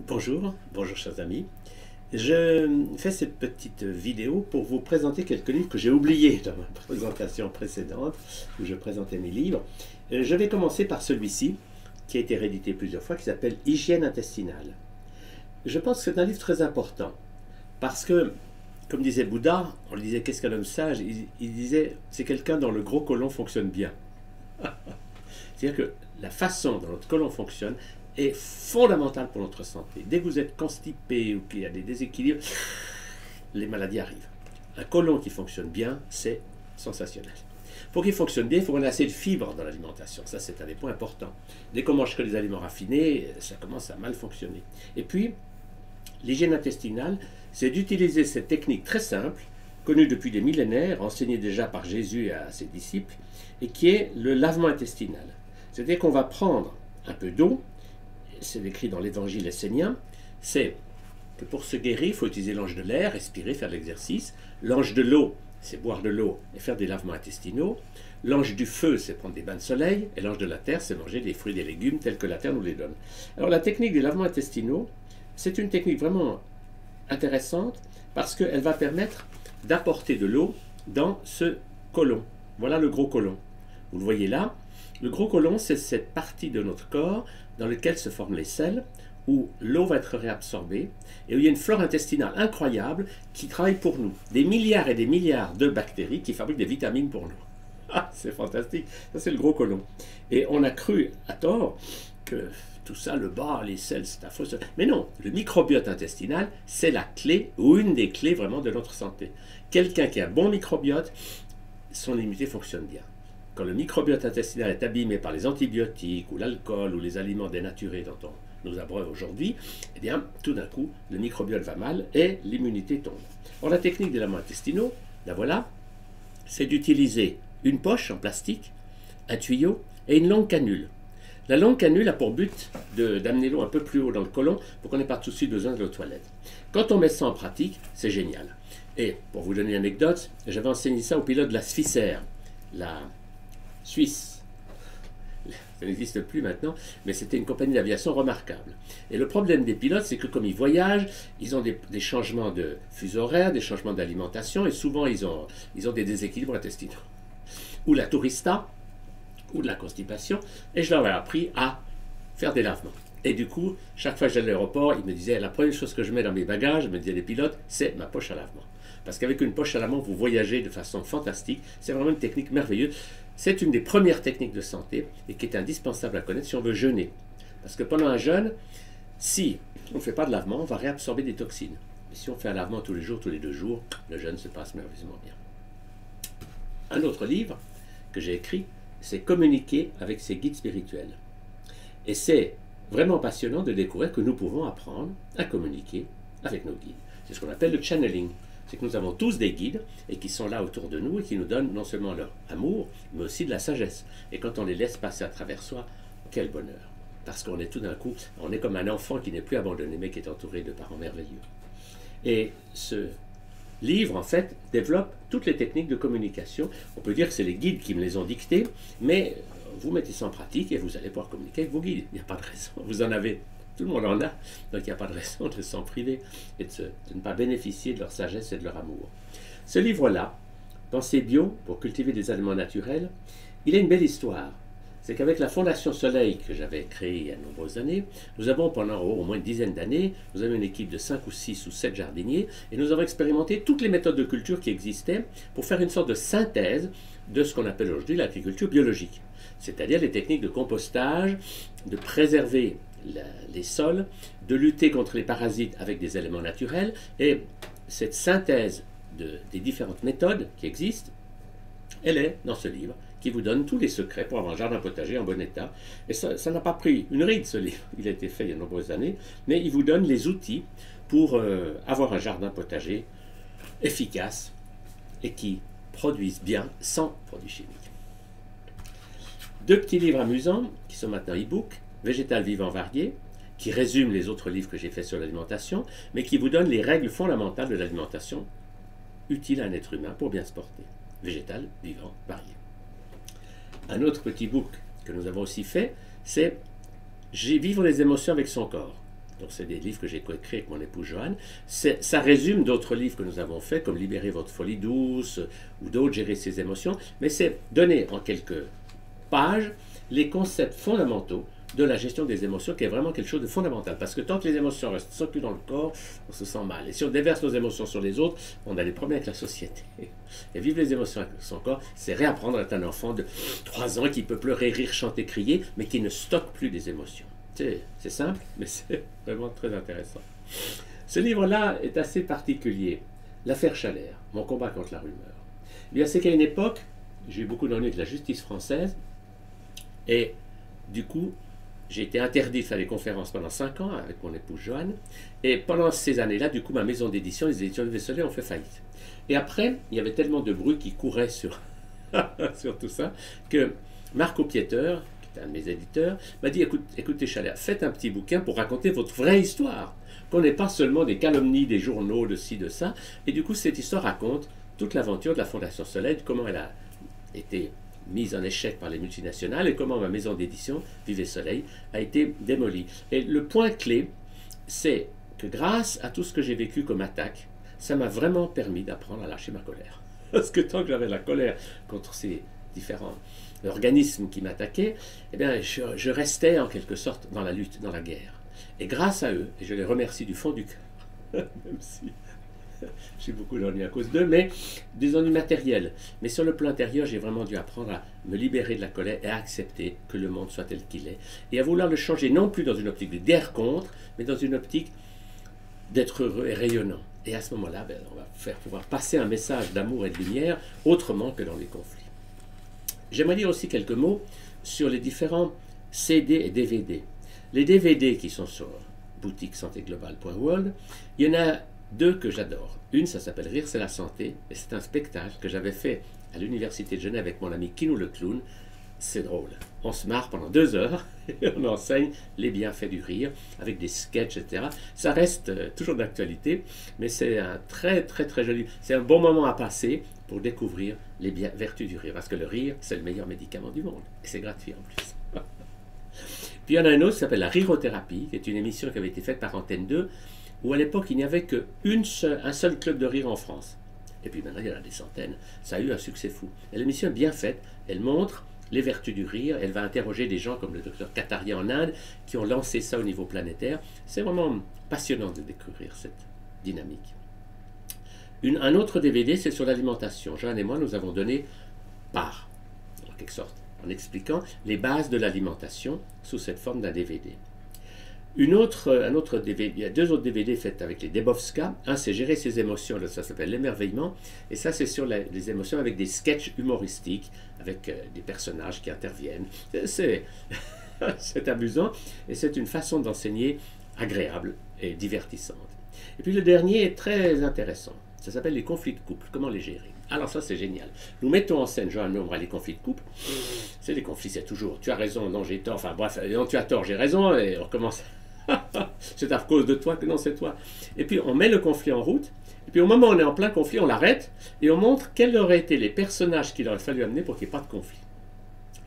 Bonjour, bonjour chers amis. Je fais cette petite vidéo pour vous présenter quelques livres que j'ai oubliés dans ma présentation précédente, où je présentais mes livres. Je vais commencer par celui-ci, qui a été réédité plusieurs fois, qui s'appelle Hygiène intestinale. Je pense que c'est un livre très important, parce que, comme disait Bouddha, on lui disait qu'est-ce qu'un homme sage, il disait c'est quelqu'un dont le gros côlon fonctionne bien. C'est-à-dire que la façon dont notre côlon fonctionne est fondamentale pour notre santé. Dès que vous êtes constipé ou qu'il y a des déséquilibres, les maladies arrivent. Un côlon qui fonctionne bien, c'est sensationnel. Pour qu'il fonctionne bien, il faut qu'on ait assez de fibres dans l'alimentation. Ça, c'est un des points importants. Dès qu'on mange que des aliments raffinés, ça commence à mal fonctionner. Et puis, l'hygiène intestinale, c'est d'utiliser cette technique très simple, connue depuis des millénaires, enseignée déjà par Jésus à ses disciples, et qui est le lavement intestinal. C'est-à-dire qu'on va prendre un peu d'eau, c'est décrit dans l'évangile essénien, c'est que pour se guérir, il faut utiliser l'ange de l'air, respirer, faire de l'exercice. L'ange de l'eau, c'est boire de l'eau et faire des lavements intestinaux. L'ange du feu, c'est prendre des bains de soleil. Et l'ange de la terre, c'est manger des fruits et des légumes tels que la terre nous les donne. Alors la technique des lavements intestinaux, c'est une technique vraiment intéressante parce qu'elle va permettre d'apporter de l'eau dans ce côlon. Voilà le gros côlon. Vous le voyez là. Le gros côlon, c'est cette partie de notre corps dans laquelle se forment les selles, où l'eau va être réabsorbée, et où il y a une flore intestinale incroyable qui travaille pour nous. Des milliards et des milliards de bactéries qui fabriquent des vitamines pour nous. Ah, c'est fantastique. Ça, c'est le gros côlon. Et on a cru, à tort, que tout ça, le bas, les selles, c'est affreux. Mais non, le microbiote intestinal, c'est la clé, ou une des clés vraiment de notre santé. Quelqu'un qui a un bon microbiote, son immunité fonctionne bien. Quand le microbiote intestinal est abîmé par les antibiotiques ou l'alcool ou les aliments dénaturés dont on nous abreuve aujourd'hui, eh bien, tout d'un coup, le microbiote va mal et l'immunité tombe. Or, la technique des lavements intestinaux, la voilà, c'est d'utiliser une poche en plastique, un tuyau et une longue canule. La longue canule a pour but d'amener l'eau un peu plus haut dans le côlon pour qu'on n'ait pas tout de suite besoin de l'eau de toilette. Quand on met ça en pratique, c'est génial. Et pour vous donner une anecdote, j'avais enseigné ça aux pilotes de la Swissair, la Suisse. Ça n'existe plus maintenant, mais c'était une compagnie d'aviation remarquable. Et le problème des pilotes, c'est que comme ils voyagent, ils ont des changements de fuseau horaire, des changements d'alimentation, et souvent ils ont des déséquilibres intestinaux. Ou la tourista, ou de la constipation, et je leur ai appris à faire des lavements. Et du coup, chaque fois que j'allais à l'aéroport, ils me disaient, la première chose que je mets dans mes bagages, me disaient les pilotes, c'est ma poche à lavement. Parce qu'avec une poche à lavement, vous voyagez de façon fantastique. C'est vraiment une technique merveilleuse. C'est une des premières techniques de santé et qui est indispensable à connaître si on veut jeûner. Parce que pendant un jeûne, si on ne fait pas de lavement, on va réabsorber des toxines. Mais si on fait un lavement tous les jours, tous les 2 jours, le jeûne se passe merveilleusement bien. Un autre livre que j'ai écrit, c'est Communiquer avec ses guides spirituels. Et c'est vraiment passionnant de découvrir que nous pouvons apprendre à communiquer avec nos guides. C'est ce qu'on appelle le channeling. C'est que nous avons tous des guides et qui sont là autour de nous et qui nous donnent non seulement leur amour, mais aussi de la sagesse. Et quand on les laisse passer à travers soi, quel bonheur. Parce qu'on est tout d'un coup, on est comme un enfant qui n'est plus abandonné, mais qui est entouré de parents merveilleux. Et ce livre, en fait, développe toutes les techniques de communication. On peut dire que c'est les guides qui me les ont dictées, mais vous mettez ça en pratique et vous allez pouvoir communiquer avec vos guides. Il n'y a pas de raison. Vous en avez. Tout le monde en a, donc il n'y a pas de raison de s'en priver et de ne pas bénéficier de leur sagesse et de leur amour. Ce livre-là, Pensée bio pour cultiver des aliments naturels, il a une belle histoire. C'est qu'avec la Fondation Soleil que j'avais créée il y a de nombreuses années, nous avons pendant au moins une dizaine d'années, nous avons une équipe de 5 ou 6 ou 7 jardiniers et nous avons expérimenté toutes les méthodes de culture qui existaient pour faire une sorte de synthèse de ce qu'on appelle aujourd'hui l'agriculture biologique. C'est-à-dire les techniques de compostage, de préserver les sols, de lutter contre les parasites avec des éléments naturels. Et cette synthèse des différentes méthodes qui existent, elle est dans ce livre qui vous donne tous les secrets pour avoir un jardin potager en bon état. Et ça n'a pas pris une ride, ce livre. Il a été fait il y a de nombreuses années, mais il vous donne les outils pour avoir un jardin potager efficace et qui produise bien sans produits chimiques. 2 petits livres amusants qui sont maintenant e-book. Végétal vivant varié, qui résume les autres livres que j'ai faits sur l'alimentation, mais qui vous donne les règles fondamentales de l'alimentation utiles à un être humain pour bien se porter. Végétal vivant varié. Un autre petit book que nous avons aussi fait, c'est Vivre les émotions avec son corps. Donc c'est des livres que j'ai coécrits avec mon épouse Joanne. Ça résume d'autres livres que nous avons faits, comme Libérer votre folie douce ou d'autres, Gérer ses émotions. Mais c'est donner en quelques pages les concepts fondamentaux de la gestion des émotions, qui est vraiment quelque chose de fondamental. Parce que tant que les émotions restent stockées dans le corps, on se sent mal. Et si on déverse nos émotions sur les autres, on a des problèmes avec la société. Et vivre les émotions avec son corps, c'est réapprendre à être un enfant de 3 ans qui peut pleurer, rire, chanter, crier, mais qui ne stocke plus des émotions. C'est simple, mais c'est vraiment très intéressant. Ce livre-là est assez particulier. L'affaire Chalère, mon combat contre la rumeur. Eh bien, c'est qu'à une époque, j'ai eu beaucoup d'ennuis avec la justice française, et du coup, j'ai été interdit de faire des conférences pendant 5 ans avec mon épouse Joanne. Et pendant ces années-là, du coup, ma maison d'édition, les éditions Vivet Soleil, ont fait faillite. Et après, il y avait tellement de bruit qui courait sur, sur tout ça, que Marco Pieter, qui est un de mes éditeurs, m'a dit, écoutez Chalère, faites un petit bouquin pour raconter votre vraie histoire. Qu'on n'ait pas seulement des calomnies, des journaux, de ci, de ça. Et du coup, cette histoire raconte toute l'aventure de la Fondation Soleil, comment elle a été mise en échec par les multinationales et comment ma maison d'édition, Vivet Soleil, a été démolie. Et le point clé, c'est que grâce à tout ce que j'ai vécu comme attaque, ça m'a vraiment permis d'apprendre à lâcher ma colère. Parce que tant que j'avais la colère contre ces différents organismes qui m'attaquaient, eh bien, je restais en quelque sorte dans la lutte, dans la guerre. Et grâce à eux, et je les remercie du fond du cœur, même si j'ai beaucoup d'ennuis à cause d'eux, mais des ennuis matériels. Mais sur le plan intérieur, j'ai vraiment dû apprendre à me libérer de la colère et à accepter que le monde soit tel qu'il est. Et à vouloir le changer, non plus dans une optique de guerre contre, mais dans une optique d'être heureux et rayonnant. Et à ce moment-là, ben, on va faire pouvoir passer un message d'amour et de lumière autrement que dans les conflits. J'aimerais dire aussi quelques mots sur les différents CD et DVD. Les DVD qui sont sur boutique santéglobale.world, il y en a 2 que j'adore. Une, ça s'appelle Rire, c'est la santé, et c'est un spectacle que j'avais fait à l'université de Genève avec mon ami Kinou le clown. C'est drôle. On se marre pendant 2 heures et on enseigne les bienfaits du rire avec des sketchs, etc. Ça reste toujours d'actualité, mais c'est un très joli. C'est un bon moment à passer pour découvrir les vertus du rire, parce que le rire, c'est le meilleur médicament du monde, et c'est gratuit en plus. Puis il y en a un autre qui s'appelle la Rirothérapie, qui est une émission qui avait été faite par Antenne 2, où à l'époque il n'y avait qu'un seul club de rire en France. Et puis maintenant il y en a des centaines. Ça a eu un succès fou. Et l'émission est bien faite. Elle montre les vertus du rire. Elle va interroger des gens comme le docteur Kataria en Inde qui ont lancé ça au niveau planétaire. C'est vraiment passionnant de découvrir cette dynamique. Un autre DVD, c'est sur l'alimentation. Jeanne et moi, nous avons donné part, en quelque sorte, en expliquant les bases de l'alimentation sous cette forme d'un DVD. Un autre DVD, il y a 2 autres DVD faits avec les Debowska. Un, c'est Gérer ses émotions, ça s'appelle L'émerveillement. Et ça, c'est sur les émotions avec des sketchs humoristiques, avec des personnages qui interviennent. C'est amusant et c'est une façon d'enseigner agréable et divertissante. Et puis le dernier est très intéressant. Ça s'appelle les conflits de couple, comment les gérer. Alors ça, c'est génial. Nous mettons en scène, Joanne et moi, les conflits de couple. C'est les conflits, c'est toujours, tu as raison, non, j'ai tort, enfin bref, non, tu as tort, j'ai raison, et on recommence. C'est à cause de toi que non, c'est toi. Et puis on met le conflit en route, et puis au moment où on est en plein conflit, on l'arrête, et on montre quels auraient été les personnages qu'il aurait fallu amener pour qu'il n'y ait pas de conflit.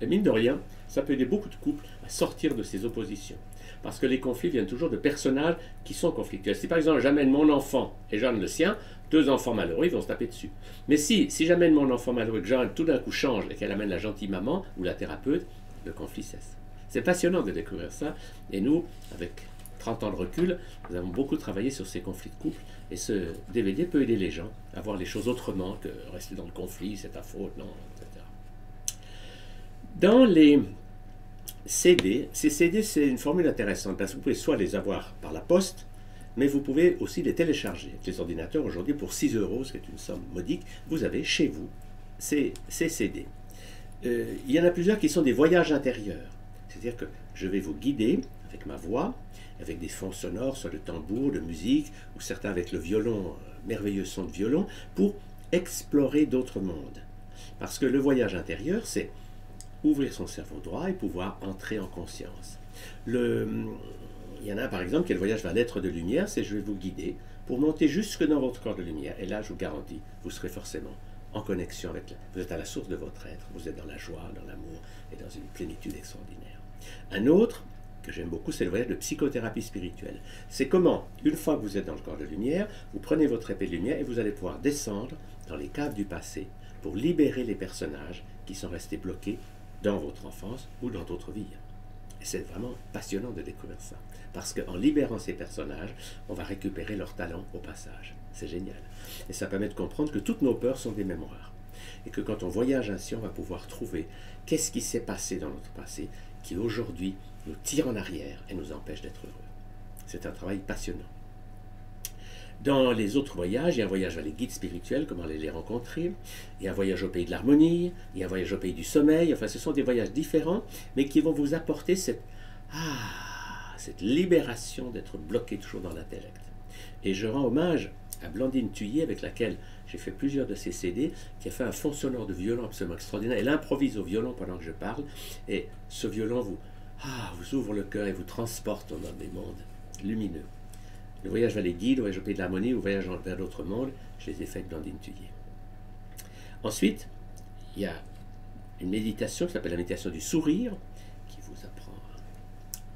Et mine de rien, ça peut aider beaucoup de couples à sortir de ces oppositions. Parce que les conflits viennent toujours de personnages qui sont conflictuels. Si par exemple j'amène mon enfant et Jeanne le sien, 2 enfants malheureux, ils vont se taper dessus. Mais si j'amène mon enfant malheureux et que Jeanne tout d'un coup change et qu'elle amène la gentille maman ou la thérapeute, le conflit cesse. C'est passionnant de découvrir ça. Et nous, avec 30 ans de recul, nous avons beaucoup travaillé sur ces conflits de couple. Et ce DVD peut aider les gens à voir les choses autrement que rester dans le conflit, c'est ta faute, non, etc. Dans les CD, ces CD, c'est une formule intéressante parce que vous pouvez soit les avoir par la poste, mais vous pouvez aussi les télécharger. Avec les ordinateurs, aujourd'hui, pour 6 €, ce qui est une somme modique, vous avez chez vous ces CD. Il y en a plusieurs qui sont des voyages intérieurs. C'est-à-dire que je vais vous guider avec ma voix, avec des fonds sonores, soit de tambour, de musique, ou certains avec le violon, merveilleux son de violon, pour explorer d'autres mondes. Parce que le voyage intérieur, c'est ouvrir son cerveau droit et pouvoir entrer en conscience. Il y en a par exemple qui est le voyage vers l'être de lumière, c'est je vais vous guider pour monter jusque dans votre corps de lumière. Et là, je vous garantis, vous serez forcément en connexion avec vous êtes à la source de votre être, vous êtes dans la joie, dans l'amour et dans une plénitude extraordinaire. Un autre, que j'aime beaucoup, c'est le voyage de psychothérapie spirituelle. C'est comment, une fois que vous êtes dans le corps de lumière, vous prenez votre épée de lumière et vous allez pouvoir descendre dans les caves du passé pour libérer les personnages qui sont restés bloqués dans votre enfance ou dans d'autres vies. Et c'est vraiment passionnant de découvrir ça. Parce qu'en libérant ces personnages, on va récupérer leur talent au passage. C'est génial. Et ça permet de comprendre que toutes nos peurs sont des mémoires. Et que quand on voyage ainsi, on va pouvoir trouver qu'est-ce qui s'est passé dans notre passé qui aujourd'hui nous tire en arrière et nous empêche d'être heureux. C'est un travail passionnant. Dans les autres voyages, il y a un voyage vers les guides spirituels, comment aller les rencontrer, il y a un voyage au pays de l'harmonie, il y a un voyage au pays du sommeil, enfin ce sont des voyages différents, mais qui vont vous apporter cette libération d'être bloqué toujours dans l'intellect. Et je rends hommage à Blandine Thuillier, avec laquelle j'ai fait plusieurs de ces CD, qui a fait un fond sonore de violon absolument extraordinaire. Elle improvise au violon pendant que je parle, et ce violon vous ouvre le cœur et vous transporte dans des mondes lumineux. Le voyage vers les guides, le voyage au pays de l'harmonie, le voyage vers d'autres mondes, je les ai fait avec Blandine Thuillier. Ensuite, il y a une méditation qui s'appelle la méditation du sourire, qui vous apprend à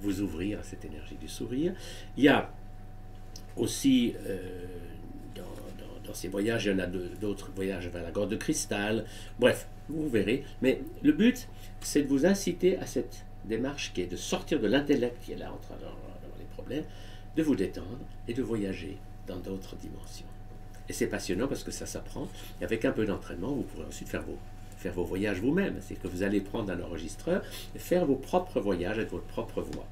vous ouvrir à cette énergie du sourire. Il y a aussi, dans ces voyages, il y en a d'autres voyages vers la grotte de cristal. Bref, vous verrez. Mais le but, c'est de vous inciter à cette démarche qui est de sortir de l'intellect qui est là en train d'avoir les problèmes, de vous détendre et de voyager dans d'autres dimensions. Et c'est passionnant parce que ça s'apprend. Et avec un peu d'entraînement, vous pourrez ensuite faire vos voyages vous-même. C'est que vous allez prendre un enregistreur et faire vos propres voyages avec votre propre voix.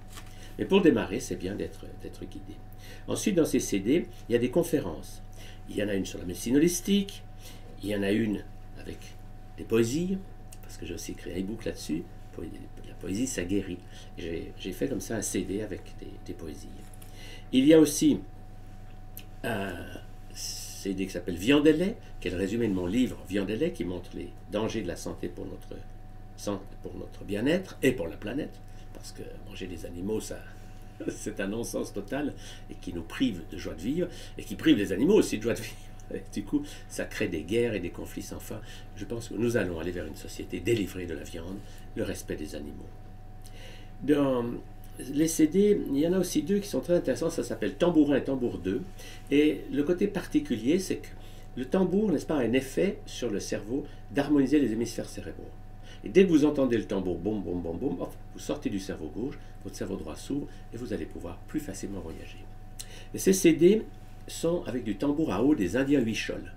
Mais pour démarrer, c'est bien d'être guidé. Ensuite, dans ces CD, il y a des conférences. Il y en a une sur la médecine holistique, il y en a une avec des poésies, parce que j'ai aussi écrit un e-book là-dessus. La poésie, ça guérit. J'ai fait comme ça un CD avec des poésies. Il y a aussi un CD qui s'appelle Viande et lait, qui est le résumé de mon livre Viande et lait, qui montre les dangers de la santé pour notre bien-être et pour la planète. Parce que manger des animaux, c'est un non-sens total et qui nous prive de joie de vivre et qui prive les animaux aussi de joie de vivre. Et du coup, ça crée des guerres et des conflits sans fin. Je pense que nous allons aller vers une société délivrée de la viande, le respect des animaux. Dans les CD, il y en a aussi deux qui sont très intéressants, ça s'appelle Tambour 1 et Tambour 2. Et le côté particulier, c'est que le tambour, n'est-ce pas, a un effet sur le cerveau d'harmoniser les hémisphères cérébraux. Et dès que vous entendez le tambour, boum, boum, boum, boum, hop, vous sortez du cerveau gauche, votre cerveau droit s'ouvre et vous allez pouvoir plus facilement voyager. Et ces CD sont avec du tambour à eau des Indiens Huichol.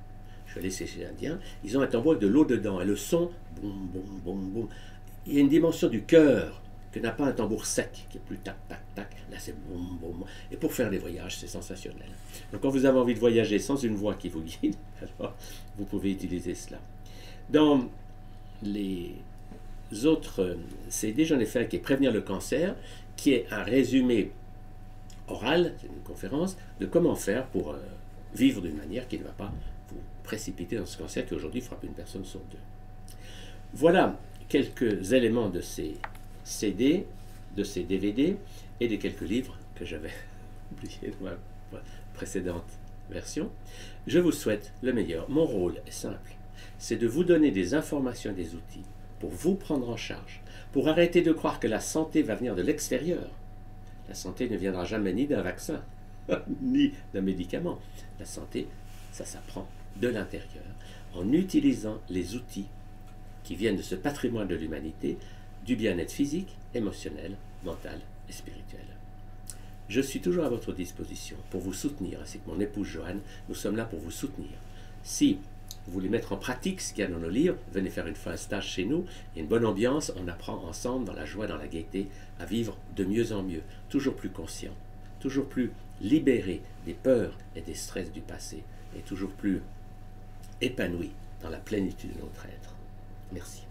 Je suis allé chez les Indiens, ils ont un tambour avec de l'eau dedans et le son, boum, boum, boum, boum. Il y a une dimension du cœur que n'a pas un tambour sec, qui est plus tac, tac, tac. Là, c'est boum, boum. Et pour faire des voyages, c'est sensationnel. Donc, quand vous avez envie de voyager sans une voix qui vous guide, alors vous pouvez utiliser cela. Dans les autres CD, j'en ai fait un qui est Prévenir le cancer, qui est un résumé oral, c'est une conférence, de comment faire pour vivre d'une manière qui ne va pas vous précipiter dans ce cancer qui aujourd'hui frappe une personne sur deux. Voilà quelques éléments de ces CD, de ces DVD et des quelques livres que j'avais oubliés de ma précédente version. Je vous souhaite le meilleur. Mon rôle est simple, c'est de vous donner des informations et des outils pour vous prendre en charge, pour arrêter de croire que la santé va venir de l'extérieur. La santé ne viendra jamais ni d'un vaccin, ni d'un médicament. La santé, ça s'apprend de l'intérieur, en utilisant les outils qui viennent de ce patrimoine de l'humanité, du bien-être physique, émotionnel, mental et spirituel. Je suis toujours à votre disposition pour vous soutenir, ainsi que mon épouse Joanne, nous sommes là pour vous soutenir. Si vous voulez mettre en pratique ce qu'il y a dans nos livres, venez faire une fois un stage chez nous, il y a une bonne ambiance, on apprend ensemble, dans la joie, dans la gaieté, à vivre de mieux en mieux, toujours plus conscient, toujours plus libéré des peurs et des stress du passé, et toujours plus épanoui dans la plénitude de notre être. Merci.